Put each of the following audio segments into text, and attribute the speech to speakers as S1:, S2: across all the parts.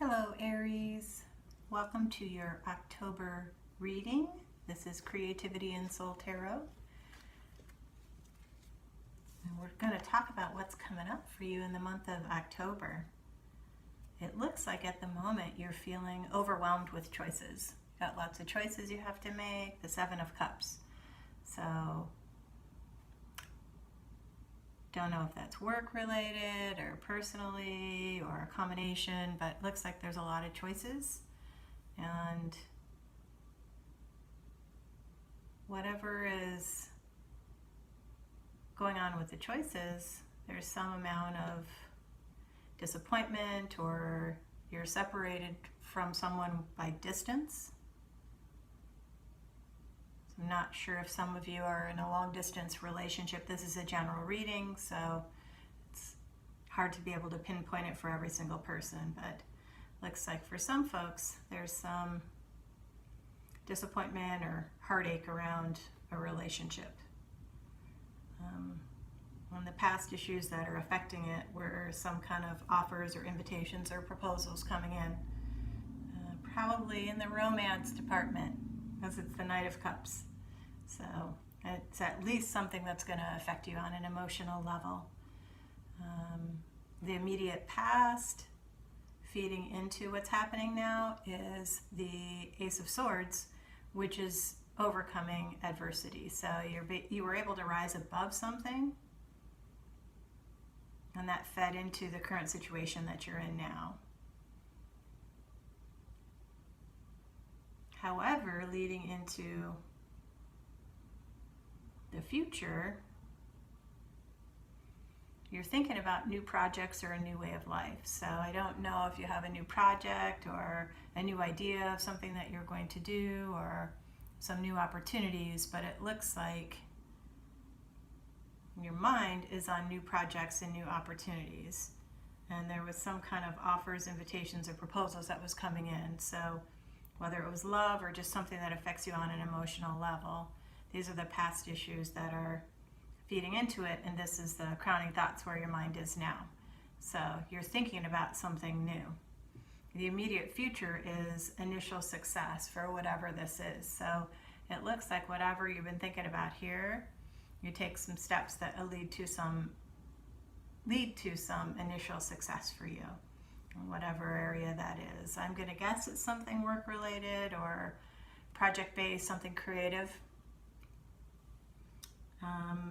S1: Hello Aries, welcome to your October reading. This is Creativity and Soul Tarot. And we're going to talk about what's coming up for you in the month of October. It looks like at the moment you're feeling overwhelmed with choices. Got lots of choices you have to make, the Seven of Cups. So don't know if that's work related or personally or a combination, but it looks like there's a lot of choices, and whatever is going on with the choices, there's some amount of disappointment, or you're separated from someone by distance. I'm not sure if some of you are in a long distance relationship. This is a general reading, so it's hard to be able to pinpoint it for every single person, but looks like for some folks there's some disappointment or heartache around a relationship. One of the past issues that are affecting it were some kind of offers or invitations or proposals coming in, probably in the romance department, because it's the Knight of Cups. So it's at least something that's going to affect you on an emotional level. The immediate past feeding into what's happening now is the Ace of Swords, which is overcoming adversity. So you were able to rise above something, and that fed into the current situation that you're in now. However, leading into the future, you're thinking about new projects or a new way of life. So I don't know if you have a new project or a new idea of something that you're going to do or some new opportunities, but it looks like your mind is on new projects and new opportunities. And there was some kind of offers, invitations, or proposals that was coming in. So whether it was love or just something that affects you on an emotional level, these are the past issues that are feeding into it, and this is the crowning thoughts where your mind is now. So you're thinking about something new. The immediate future is initial success for whatever this is. So it looks like whatever you've been thinking about here, you take some steps that lead to some initial success for you, in whatever area that is. I'm going to guess it's something work related or project based, something creative.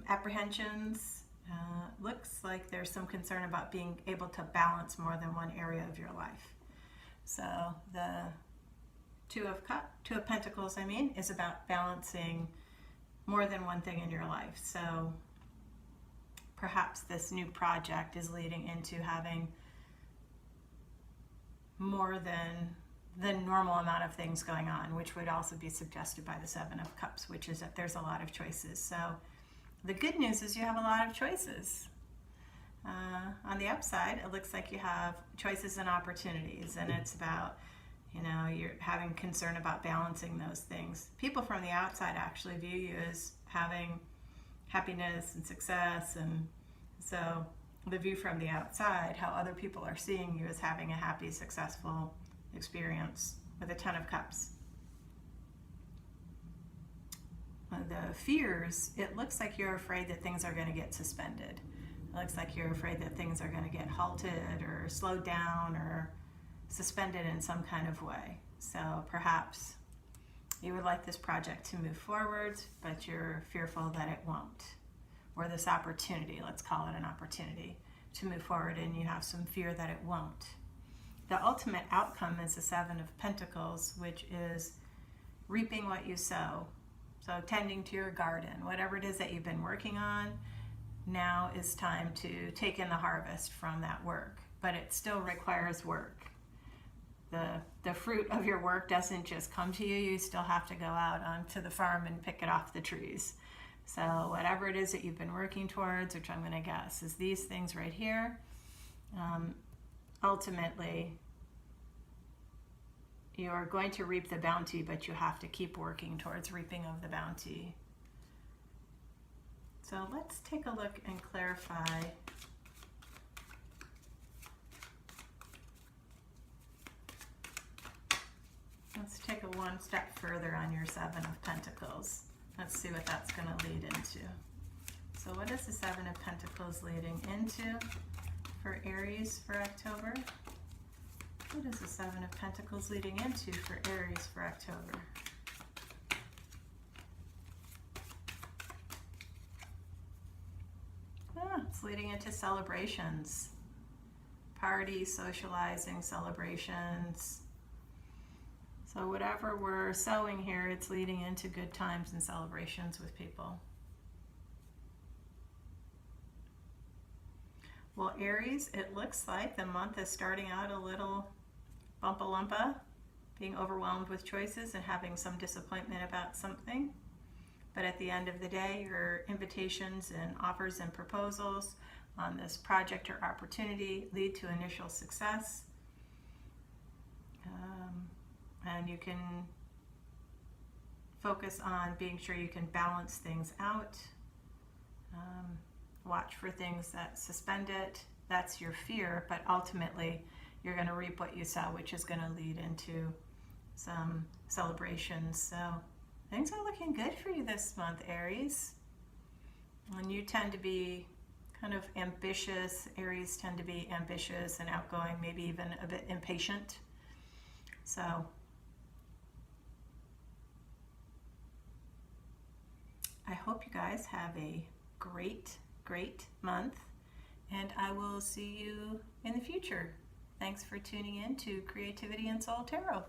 S1: Apprehensions, looks like there's some concern about being able to balance more than one area of your life. So the Two of Pentacles, is about balancing more than one thing in your life. So perhaps this new project is leading into having more than the normal amount of things going on, which would also be suggested by the Seven of Cups, which is that there's a lot of choices. So the good news is you have a lot of choices. On the upside, it looks like you have choices and opportunities, and it's about, you're having concern about balancing those things. People from the outside actually view you as having happiness and success, and so the view from the outside, how other people are seeing you as having a happy, successful experience with a Ten of Cups. The fears, it looks like you're afraid that things are going to get suspended. It looks like you're afraid that things are going to get halted or slowed down or suspended in some kind of way. So perhaps you would like this project to move forward, but you're fearful that it won't. Or this opportunity, let's call it an opportunity, to move forward, and you have some fear that it won't. The ultimate outcome is the Seven of Pentacles, which is reaping what you sow. So tending to your garden, whatever it is that you've been working on, now is time to take in the harvest from that work. But it still requires work. The fruit of your work doesn't just come to you. You still have to go out onto the farm and pick it off the trees. So whatever it is that you've been working towards, which I'm going to guess is these things right here, ultimately you're going to reap the bounty, but you have to keep working towards reaping of the bounty. So let's take a look and clarify one step further on your Seven of Pentacles. Let's see what that's going to lead into. So what is the Seven of Pentacles leading into for Aries for October? What is the Seven of Pentacles leading into for Aries for October? It's leading into celebrations, parties, socializing, celebrations. So whatever we're sowing here, it's leading into good times and celebrations with people. Well, Aries, it looks like the month is starting out a little bumpa-lumpa, being overwhelmed with choices and having some disappointment about something. But at the end of the day, your invitations and offers and proposals on this project or opportunity lead to initial success. And you can focus on being sure you can balance things out. Watch for things that suspend it. That's your fear, but ultimately you're going to reap what you sow, which is going to lead into some celebrations. So things are looking good for you this month, Aries. And you tend to be kind of ambitious. Aries tend to be ambitious and outgoing, maybe even a bit impatient. So I hope you guys have a great month, and I will see you in the future. Thanks for tuning in to Creativity and Soul Tarot.